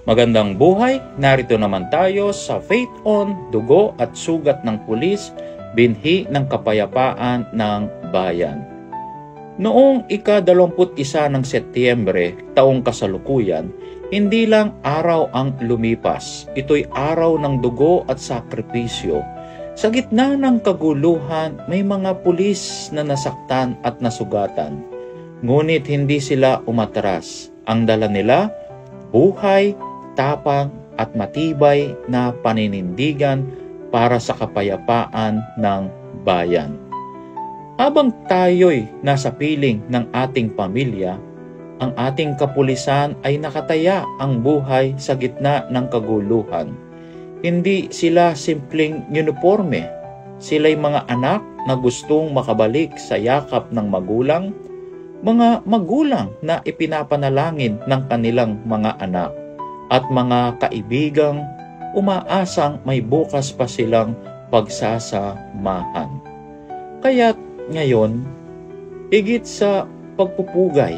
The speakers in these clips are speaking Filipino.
Magandang buhay, narito naman tayo sa Faith On, Dugo at Sugat ng Pulis, Binhi ng Kapayapaan ng Bayan. Noong ika-21 ng Setyembre, taong kasalukuyan, hindi lang araw ang lumipas, ito'y araw ng dugo at sakripisyo. Sa gitna ng kaguluhan, may mga pulis na nasaktan at nasugatan. Ngunit hindi sila umatras. Ang dala nila, buhay, tapang at matibay na paninindigan para sa kapayapaan ng bayan. Habang tayo'y nasa piling ng ating pamilya, ang ating kapulisan ay nakataya ang buhay sa gitna ng kaguluhan. Hindi sila simpleng uniforme. Sila'y mga anak na gustong makabalik sa yakap ng magulang, mga magulang na ipinapanalangin ng kanilang mga anak, at mga kaibigang umaasang may bukas pa silang pagsasamahan. Kaya't ngayon, higit sa pagpupugay,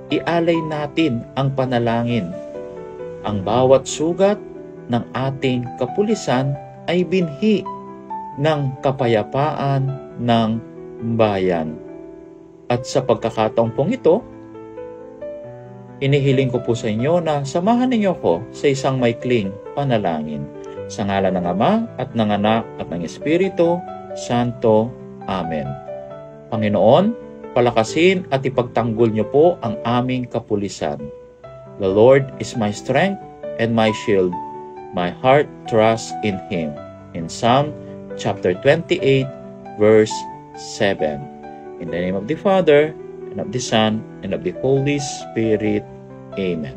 ialay natin ang panalangin. Ang bawat sugat ng ating kapulisan ay binhi ng kapayapaan ng bayan. At sa pagkakataong pong ito, inihiling ko po sa inyo na samahan ninyo ko sa isang maikling panalangin. Sa ngalan ng Ama at ng Anak at ng Espiritu Santo. Amen. Panginoon, palakasin at ipagtanggol niyo po ang aming kapulisan. The Lord is my strength and my shield. My heart trusts in Him. In Psalm chapter 28, verse 7. In the name of the Father, and of the Son, and of the Holy Spirit. Amen.